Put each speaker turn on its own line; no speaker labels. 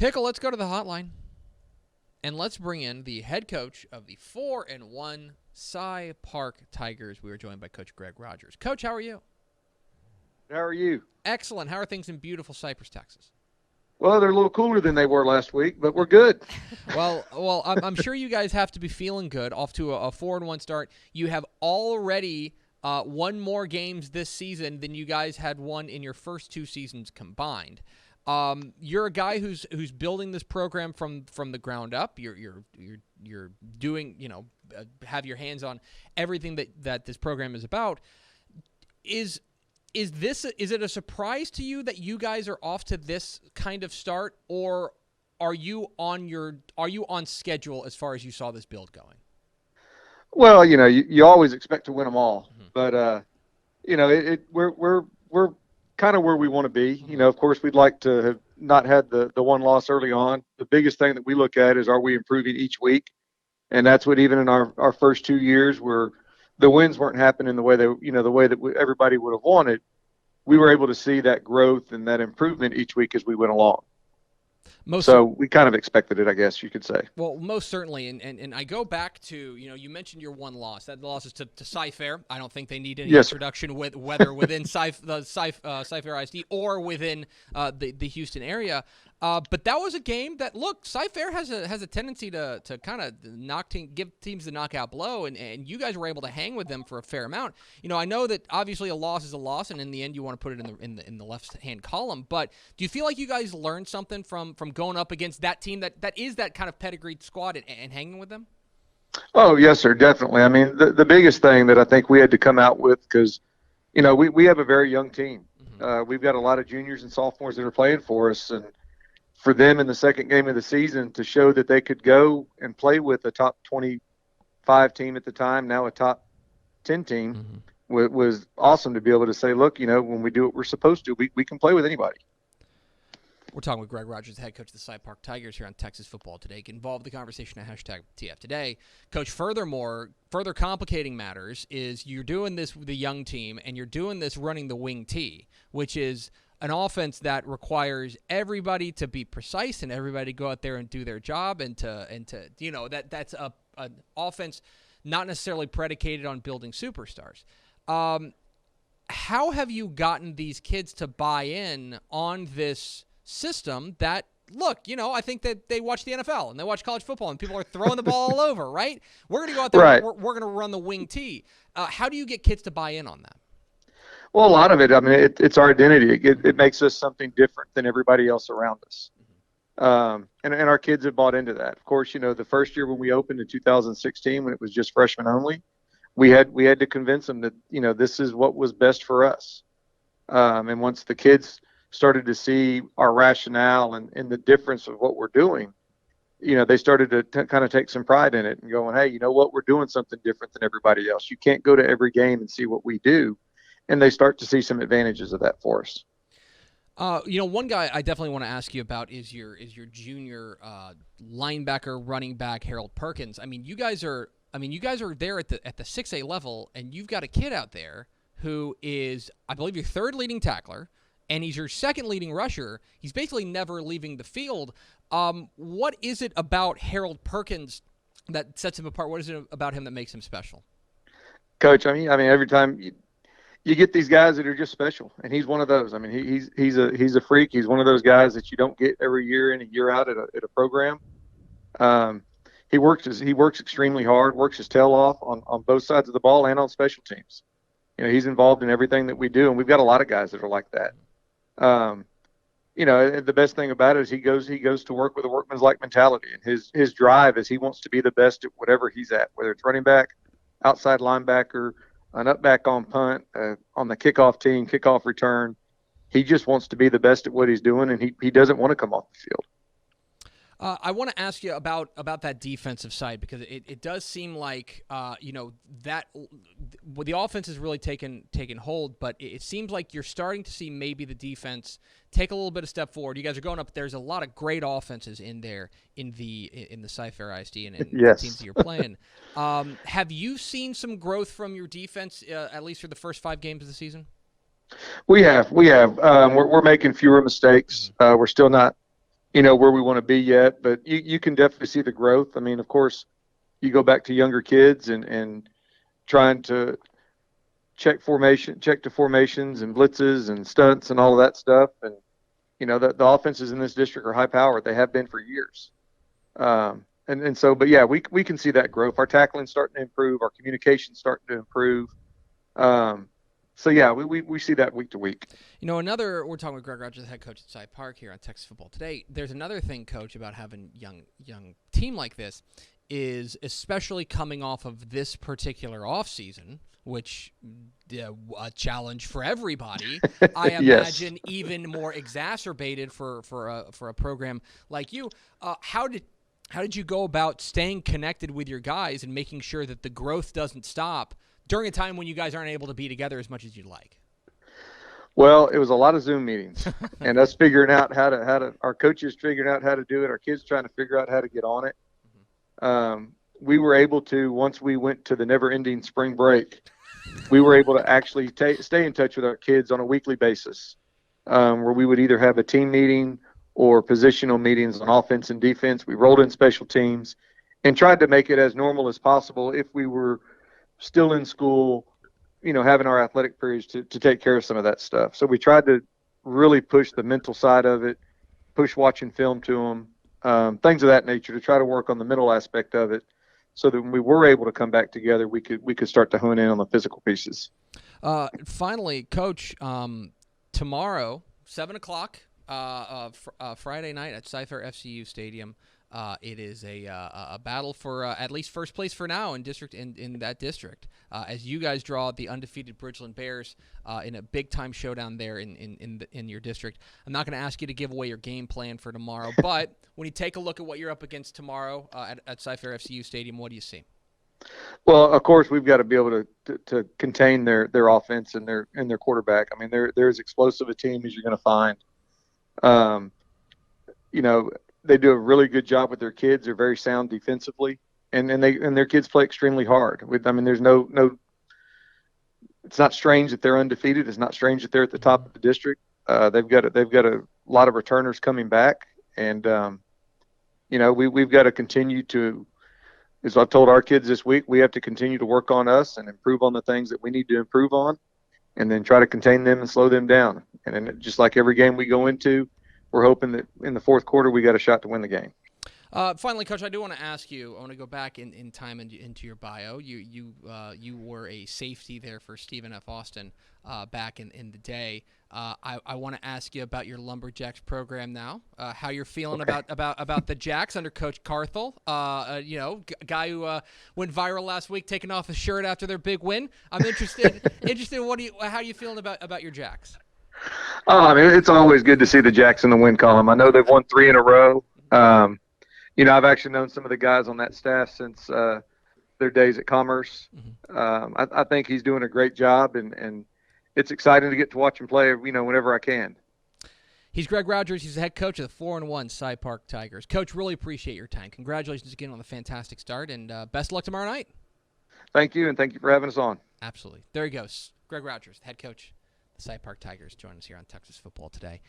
Pickle, let's go to the hotline. And let's bring in the head coach of the 4-1 Cypress Park Tigers. We are joined by Coach Greg Rogers. Coach, how are you?
How are you?
Excellent. How are things in beautiful Cypress, Texas?
Well, they're a little cooler than they were last week, but we're good.
Well, I'm sure you guys have to be feeling good off to a 4-1 start. You have already won more games this season than you guys had won in your first 2 seasons combined. You're a guy who's building this program from the ground up. You're doing, have your hands on everything that this program is about. Is it a surprise to you that you guys are off to this kind of start, or are you on schedule as far as you saw this build going?
Well, you always expect to win them all, but we're kind of where we want to be. Of course, we'd like to have not had the one loss early on. The biggest thing that we look at is, are we improving each week? And that's what, even in our first 2 years, where the wins weren't happening the way everybody would have wanted, we were able to see that growth and that improvement each week as we went along. So we kind of expected it, I guess you could say.
Well, most certainly, and I go back to, you mentioned your one loss. That loss is to Cypher. I don't think they need any introduction whether within Cypher ISD or within the Houston area. But that was a game that, look, Cypher has a tendency to kind of give teams the knockout blow, and you guys were able to hang with them for a fair amount. I know that obviously a loss is a loss, and in the end you want to put it in the left hand column. But do you feel like you guys learned something from going up against that team that is that kind of pedigreed squad and hanging with them?
Oh, yes, sir, definitely. I mean, the biggest thing that I think we had to come out with, because we have a very young team. We've got a lot of juniors and sophomores that are playing for us, and for them in the second game of the season to show that they could go and play with a top 25 team at the time, now a top 10 team, was awesome to be able to say, look, when we do what we're supposed to, we can play with anybody.
We're talking with Greg Rogers, the head coach of the Cypress Park Tigers here on Texas Football Today. Get involved in the conversation at #TF Today. Coach, further complicating matters is you're doing this with the young team, and you're doing this running the wing T, which is an offense that requires everybody to be precise and everybody to go out there and do their job, and that's an offense not necessarily predicated on building superstars. How have you gotten these kids to buy in on this system that, look, I think that they watch the NFL and they watch college football and people are throwing the ball all over, right? We're going to go out there and we're going to run the wing T. How do you get kids to buy in on that?
Well, a lot of it, I mean, it's our identity. It makes us something different than everybody else around us. And our kids have bought into that. Of course, the first year when we opened in 2016, when it was just freshmen only, we had to convince them that, this is what was best for us. And once the kids started to see our rationale and the difference of what we're doing, they started to kind of take some pride in it and going, hey, you know what, we're doing something different than everybody else. You can't go to every game and see what we do. And they start to see some advantages of that for us.
One guy I definitely want to ask you about is your junior linebacker, running back, Harold Perkins. I mean, you guys are there at the 6A level, and you've got a kid out there who is, I believe, your third leading tackler, and he's your second leading rusher. He's basically never leaving the field. What is it about Harold Perkins that sets him apart? What is it about him that makes him special?
Coach, I mean, every time you get these guys that are just special, and he's one of those. I mean, he's a freak. He's one of those guys that you don't get every year in, a year out at a program. He works extremely hard, works his tail off on both sides of the ball and on special teams. He's involved in everything that we do, and we've got a lot of guys that are like that. The best thing about it is he goes to work with a workman's-like mentality, and his drive is he wants to be the best at whatever he's at, whether it's running back, outside linebacker, an up back on punt, on the kickoff team, kickoff return. He just wants to be the best at what he's doing, and he doesn't want to come off the field.
I want to ask you about that defensive side, because it does seem like that the offense has really taken hold, but it seems like you're starting to see maybe the defense take a little bit of step forward. You guys are going up. There's a lot of great offenses in there in the Cypher ISD and
yes.
The teams that you're playing. Have you seen some growth from your defense, at least for the first 5 games of the season?
We have. We're making fewer mistakes. We're still not where we want to be yet, but you can definitely see the growth. I mean, of course, you go back to younger kids and trying to check the formations and blitzes and stunts and all of that stuff. And, the offenses in this district are high powered. They have been for years. But yeah, we can see that growth. Our tackling starting to improve. Our communication starting to improve. So yeah, we see that week to week.
We're talking with Greg Rogers, head coach at Cypress Park here on Texas Football Today. There's another thing, Coach, about having young team like this is, especially coming off of this particular offseason, which a challenge for everybody. I imagine even more exacerbated for a program like you. How did you go about staying connected with your guys and making sure that the growth doesn't stop during a time when you guys aren't able to be together as much as you'd like?
Well, it was a lot of Zoom meetings and us figuring out how to our coaches figuring out how to do it, our kids trying to figure out how to get on it. We were able to, once we went to the never-ending spring break, we were able to actually stay in touch with our kids on a weekly basis, where we would either have a team meeting or positional meetings on offense and defense. We rolled in special teams and tried to make it as normal as possible if we were still in school, having our athletic periods to take care of some of that stuff. So we tried to really push the mental side of it, push watching film to them, things of that nature, to try to work on the mental aspect of it, so that when we were able to come back together, we could start to hone in on the physical pieces.
Finally, Coach, tomorrow, 7:00, Friday night at Cypress FCU Stadium. It is a battle for at least first place for now in that district, as you guys draw the undefeated Bridgeland Bears in a big time showdown there in your district. I'm not going to ask you to give away your game plan for tomorrow, but when you take a look at what you're up against tomorrow at Cypress FCU Stadium, what do you see?
Well, of course, we've got to be able to contain their offense and their quarterback. I mean, they're as explosive a team as you're going to find. They do a really good job with their kids. They're very sound defensively, and their kids play extremely hard. There's no. It's not strange that they're undefeated. It's not strange that they're at the top of the district. They've got a lot of returners coming back, and we've got to continue to. As I've told our kids this week, we have to continue to work on us and improve on the things that we need to improve on, and then try to contain them and slow them down. And then, just like every game we go into, we're hoping that in the fourth quarter we got a shot to win the game.
Finally, Coach, I do want to ask you. I want to go back in time into your bio. You were a safety there for Stephen F. Austin back in the day. I want to ask you about your Lumberjacks program now. How you're feeling about the Jacks under Coach Carthel? Guy who went viral last week, taking off his shirt after their big win. I'm interested. How are you feeling about your Jacks?
I mean, it's always good to see the Jacks in the win column. I know they've won 3 in a row. I've actually known some of the guys on that staff since their days at Commerce. I think he's doing a great job, and it's exciting to get to watch him play, whenever I can.
He's Greg Rogers. He's the head coach of the 4-1 Cypress Park Tigers. Coach, really appreciate your time. Congratulations again on the fantastic start, and best of luck tomorrow night.
Thank you, and thank you for having us on.
Absolutely. There he goes. Greg Rogers, head coach of the Cypress Park Tigers, joining us here on Texas Football Today.